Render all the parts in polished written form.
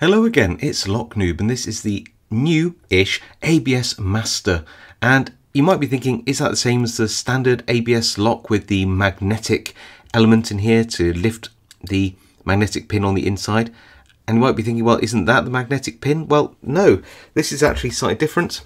Hello again, it's Noob, and this is the new-ish ABS Master. And you might be thinking, is that the same as the standard ABS lock with the magnetic element in here to lift the magnetic pin on the inside? And you might be thinking, well, isn't that the magnetic pin? Well, no, this is actually slightly different.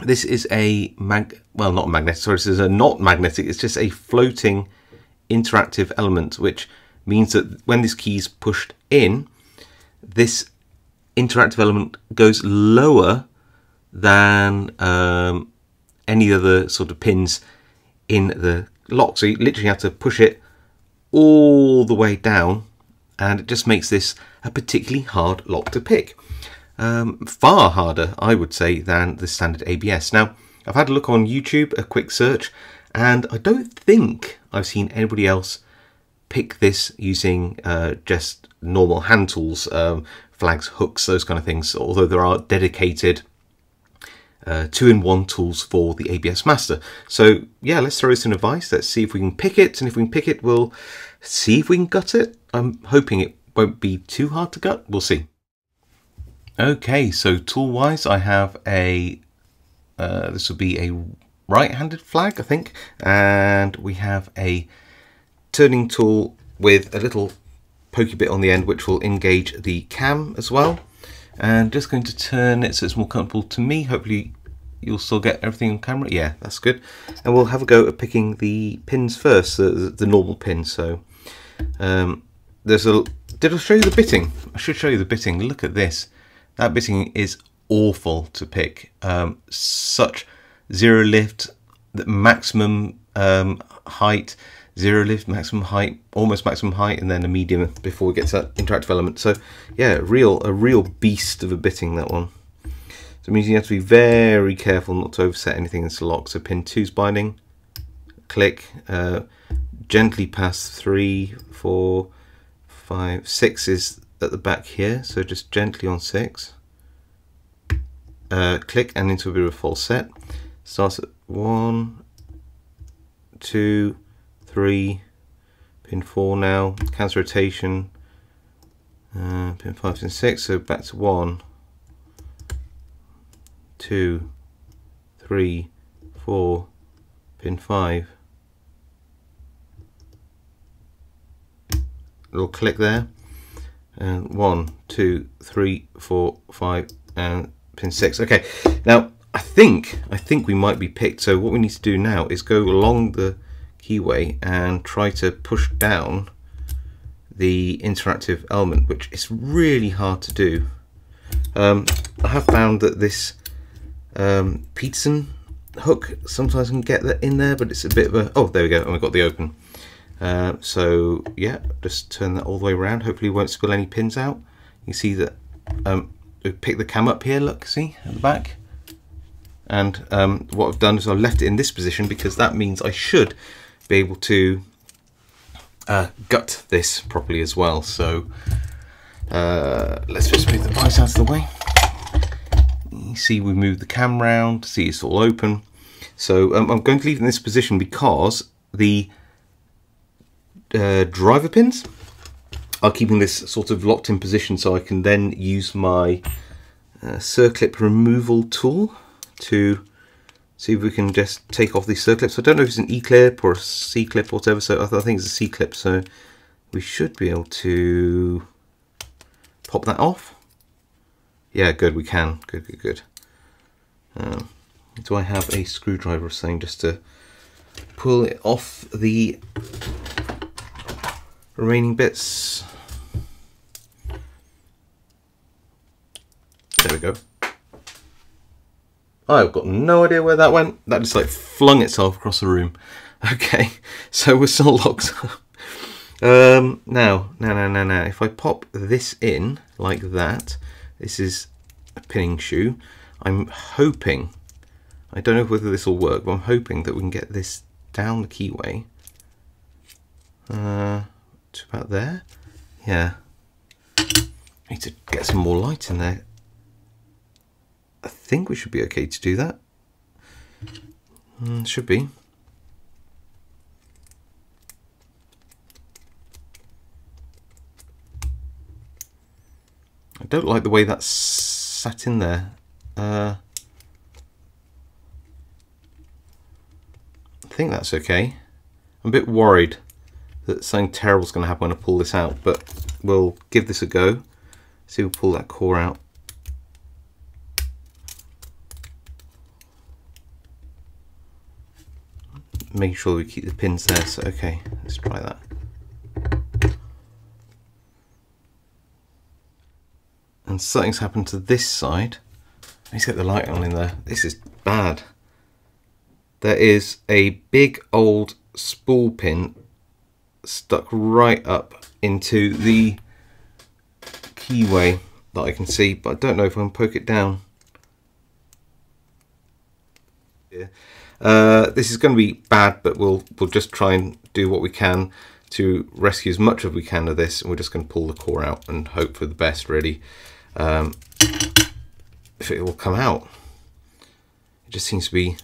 This is a not magnetic, sorry, this is a not magnetic, it's just a floating interactive element, which means that when this key is pushed in, this interactive element goes lower than any other sort of pins in the lock. So you literally have to push it all the way down, and it just makes this a particularly hard lock to pick. Far harder, I would say, than the standard ABS. Now, I've had a look on YouTube, a quick search, and I don't think I've seen anybody else pick this using just normal hand tools, flags, hooks, those kind of things, although there are dedicated 2-in-1 tools for the ABS Master. So yeah, let's throw this in a vise, let's see if we can pick it, and if we can pick it, we'll see if we can gut it. I'm hoping it won't be too hard to gut, we'll see. Okay, so tool wise I have a this will be a right-handed flag, I think, and we have a turning tool with a little pokey bit on the end which will engage the cam as well. And just going to turn it so it's more comfortable to me. Hopefully you'll still get everything on camera. Yeah, that's good. And we'll have a go at picking the pins first, the normal pins. So did I show you the bitting? I should show you the bitting. Look at this. That bitting is awful to pick. Such zero lift, the maximum height, zero lift, maximum height, almost maximum height, and then a medium before we get to that interactive element. So yeah, a real beast of a bitting, that one. So it means you have to be very careful not to overset anything in this lock. So pin 2's binding, click, gently past 3, 4, 5, 6 is at the back here, so just gently on 6. Click and into a bit of a false set. Starts at 1, 2, 3, pin 4 now, cancel rotation, pin 5 and 6, so back to 1, 2, 3, 4, pin 5. Little click there, and 1, 2, 3, 4, 5, and pin 6. Okay, now I think we might be picked. So what we need to do now is go along the keyway and try to push down the interactive element, which is really hard to do. I have found that this Peterson hook sometimes can get that in there, but it's a bit of a, oh, there we go, and we've got the open. So yeah, just turn that all the way around. Hopefully we won't spill any pins out. You can see that we've picked the cam up here, look, see, at the back. And what I've done is I've left it in this position because that means I should be able to gut this properly as well. So let's just move the vise out of the way. You see we move the cam round, see it's all open. So I'm going to leave it in this position because the driver pins are keeping this sort of locked in position, so I can then use my circlip removal tool to see if we can just take off these circlips. I don't know if it's an E-clip or a C-clip or whatever, so I think it's a C-clip, so we should be able to pop that off. Yeah, good, we can. Good. Do I have a screwdriver or something just to pull it off the remaining bits? There we go. I've got no idea where that went. That just like flung itself across the room. Okay, so we're still locked up. Now, if I pop this in like that, this is a pinning shoe. I'm hoping, I don't know whether this will work, but I'm hoping that we can get this down the keyway. To about there. Yeah. I need to get some more light in there. I think we should be okay to do that. Should be. I don't like the way that's sat in there. I think that's okay. I'm a bit worried that something terrible is going to happen when I pull this out, but we'll give this a go. See, we'll pull that core out. Making sure we keep the pins there. So okay, let's try that. And something's happened to this side. Let's get the light on in there. This is bad. There is a big old spool pin stuck right up into the keyway that I can see, but I don't know if I can poke it down. Yeah. This is going to be bad, but we'll just try and do what we can to rescue as much as we can of this, and we're just going to pull the core out and hope for the best, really. If it will come out. It just seems to be,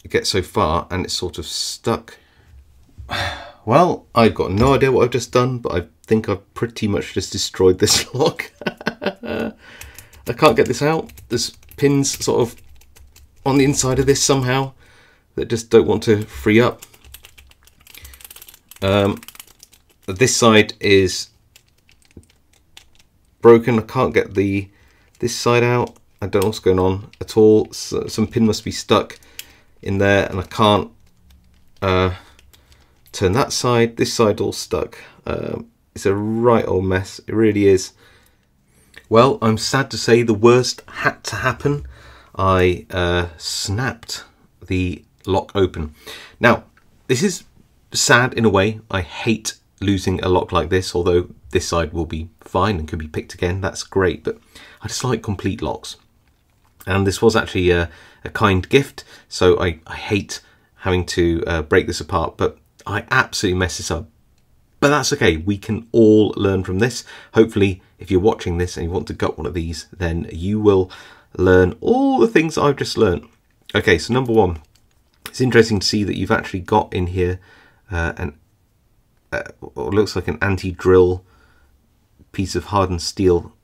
it gets so far and it's sort of stuck. Well, I've got no idea what I've just done, but I think I've pretty much just destroyed this lock. I can't get this out. There's pins sort of on the inside of this somehow that just don't want to free up. This side is broken. I can't get this side out. I don't know what's going on at all. So, some pin must be stuck in there, and I can't turn that side. This side all stuck. It's a right old mess. It really is. Well, I'm sad to say the worst had to happen. I snapped the lock open. Now, this is sad in a way. I hate losing a lock like this, although this side will be fine and can be picked again. That's great, but I just like complete locks. And this was actually a kind gift, so I hate having to break this apart, but I absolutely messed this up. But that's okay, we can all learn from this. Hopefully, if you're watching this and you want to gut one of these, then you will learn all the things I've just learned. Okay, so number one, it's interesting to see that you've actually got in here what looks like an anti-drill piece of hardened steel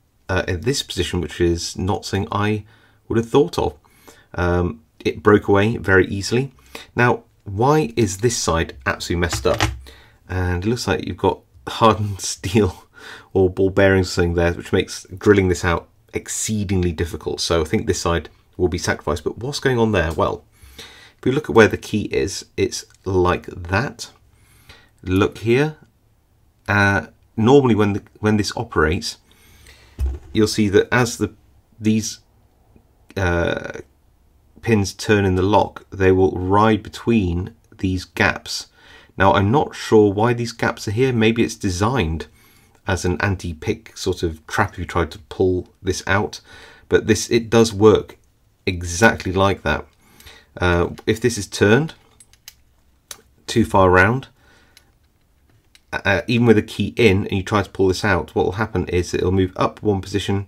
in this position, which is not something I would have thought of. It broke away very easily. Now, why is this side absolutely messed up? And it looks like you've got hardened steel or ball bearings or something there, which makes drilling this out exceedingly difficult. So I think this side will be sacrificed. But what's going on there? Well, if we look at where the key is, it's like that. Look here. Normally when this operates, you'll see that as these pins turn in the lock, they will ride between these gaps. Now, I'm not sure why these gaps are here. Maybe it's designed as an anti-pick sort of trap if you try to pull this out, but it does work exactly like that. If this is turned too far around, even with a key in, and you try to pull this out, what will happen is it'll move up one position,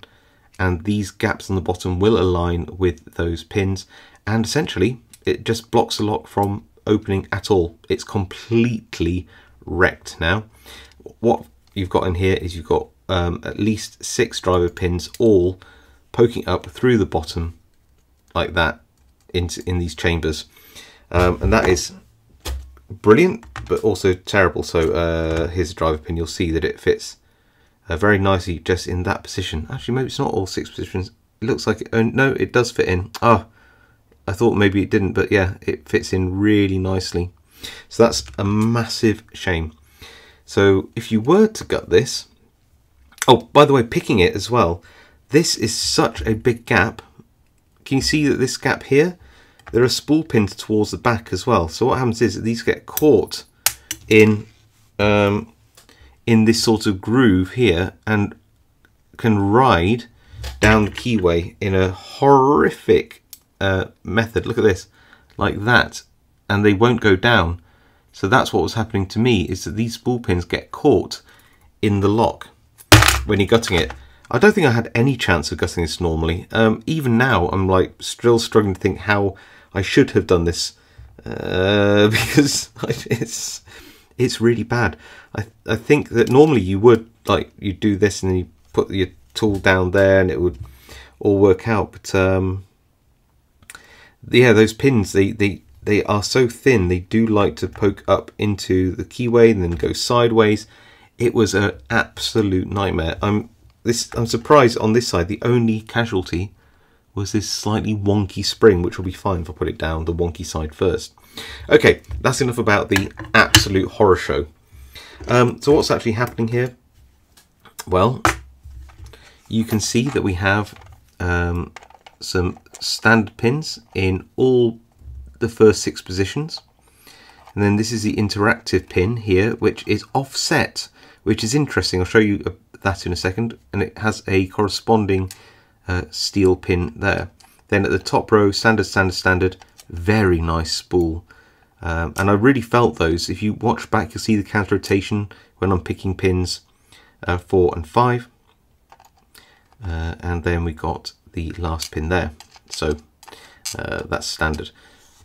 and these gaps on the bottom will align with those pins, and essentially it just blocks the lock from opening at all. It's completely wrecked now. What you've got in here is you've got at least 6 driver pins all poking up through the bottom like that in these chambers, and that is brilliant but also terrible. So here's a driver pin. You'll see that it fits very nicely just in that position. Actually, maybe it's not all 6 positions. It looks like it, no, it does fit in. Oh, I thought maybe it didn't, but yeah, it fits in really nicely. So that's a massive shame. So if you were to gut this, oh, by the way, picking it as well, this is such a big gap. Can you see that this gap here, there are spool pins towards the back as well. So what happens is that these get caught in this sort of groove here and can ride down the keyway in a horrific method. Look at this, like that, and they won't go down. So that's what was happening to me, is that these spool pins get caught in the lock when you're gutting it. I don't think I had any chance of gutting this normally. Even now, I'm like still struggling to think how I should have done this because it's really bad. I think that normally you would, like, you do this and then you put your tool down there and it would all work out. But yeah, those pins, they are so thin, they do like to poke up into the keyway and then go sideways. It was an absolute nightmare. I'm surprised on this side the only casualty was this slightly wonky spring, which will be fine if I put it down the wonky side first. Okay, that's enough about the absolute horror show. So what's actually happening here? Well, you can see that we have some standard pins in all the first 6 positions. And then this is the interactive pin here, which is offset, which is interesting. I'll show you that in a second. And it has a corresponding steel pin there. Then at the top row, standard, standard, standard, very nice spool. And I really felt those. If you watch back, you'll see the counter rotation when I'm picking pins 4 and 5. And then we got the last pin there. So that's standard.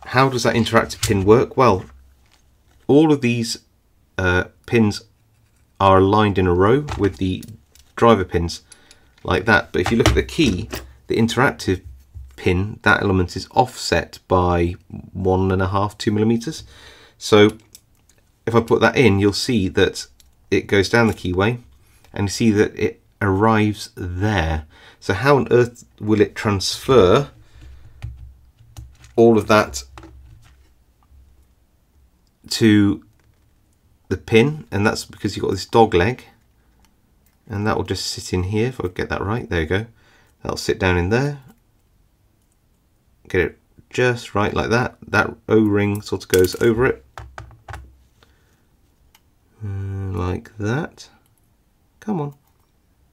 How does that interactive pin work? Well, all of these pins are aligned in a row with the driver pins like that. But if you look at the key, the interactive pin, that element is offset by 1.5 2 millimeters. So if I put that in, you'll see that it goes down the keyway and you see that it arrives there. So how on earth will it transfer all of that to the pin? And that's because you've got this dog leg, and that will just sit in here. If I get that right, there you go. That'll sit down in there. Get it just right like that. That O-ring sort of goes over it. Like that. Come on.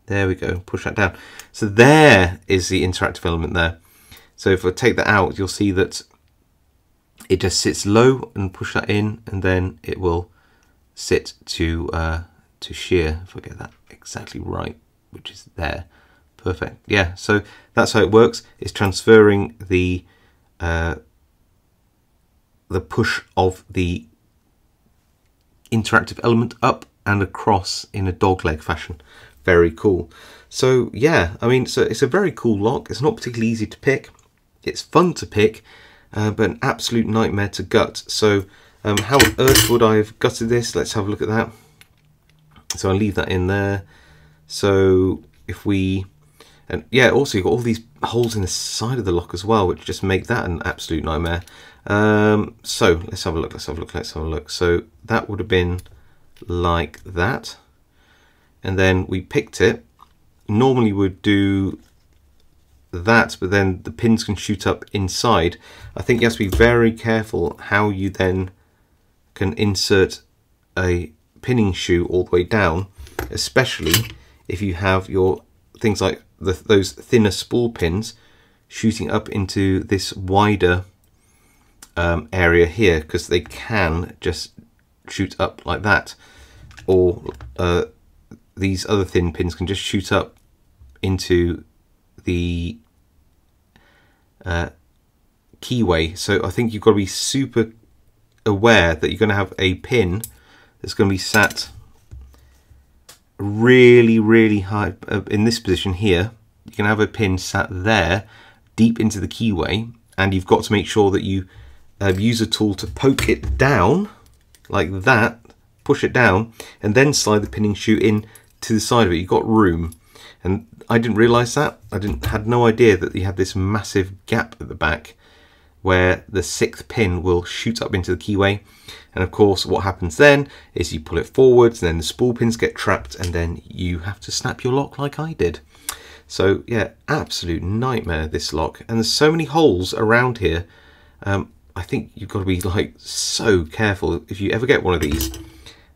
There we go. Push that down. So there is the interactive element there. So if I take that out, you'll see that it just sits low, and push that in, and then it will sit to shear. If I get that exactly right, which is there. Perfect. Yeah, so that's how it works. It's transferring the push of the interactive element up and across in a dogleg fashion. Very cool. So yeah, I mean, so it's a very cool lock. It's not particularly easy to pick. It's fun to pick, but an absolute nightmare to gut. So how on earth would I have gutted this? Let's have a look at that. So I'll leave that in there. So if we, and yeah, also you've got all these holes in the side of the lock as well, which just make that an absolute nightmare. So let's have a look, let's have a look, let's have a look. So that would have been like that. And then we picked it. Normally we'd do that, but then the pins can shoot up inside. I think you have to be very careful how you then can insert a pinning shoe all the way down, especially if you have your things like those thinner spool pins shooting up into this wider area here, because they can just shoot up like that, or these other thin pins can just shoot up into the keyway. So I think you've got to be super aware that you're going to have a pin that's going to be sat really, really high in this position here. You can have a pin sat there deep into the keyway, and you've got to make sure that you use a tool to poke it down like that, push it down, and then slide the pinning shoe in to the side of it. You've got room. And I didn't realize that. Had no idea that you had this massive gap at the back where the 6th pin will shoot up into the keyway. And of course, what happens then is you pull it forwards, and then the spool pins get trapped, and then you have to snap your lock like I did. So yeah, absolute nightmare, this lock. And there's so many holes around here. I think you've got to be like so careful if you ever get one of these. Do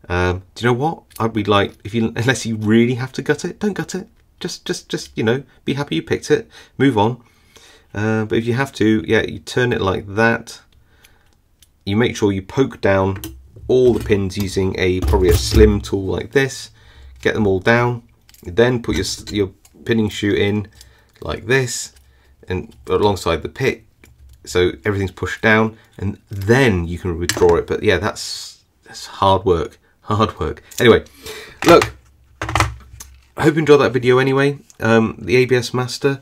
you know what? I'd be like, unless you really have to gut it, don't gut it. Just you know, be happy you picked it, move on. But if you have to, yeah, you turn it like that. You make sure you poke down all the pins using probably a slim tool like this. Get them all down. Then put your pinning shoe in like this, and alongside the pick, so everything's pushed down, and then you can withdraw it. But yeah, that's hard work. Hard work. Anyway, look. I hope you enjoyed that video anyway. The ABS Master,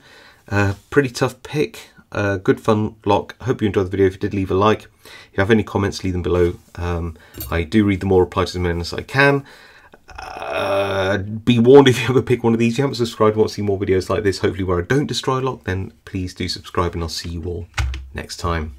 pretty tough pick, good fun lock. I hope you enjoyed the video. If you did, leave a like. If you have any comments, leave them below. I do read them all, reply to them as I can. Be warned, if you ever pick one of these, you haven't subscribed and want to see more videos like this, hopefully where I don't destroy a lock, then please do subscribe, and I'll see you all next time.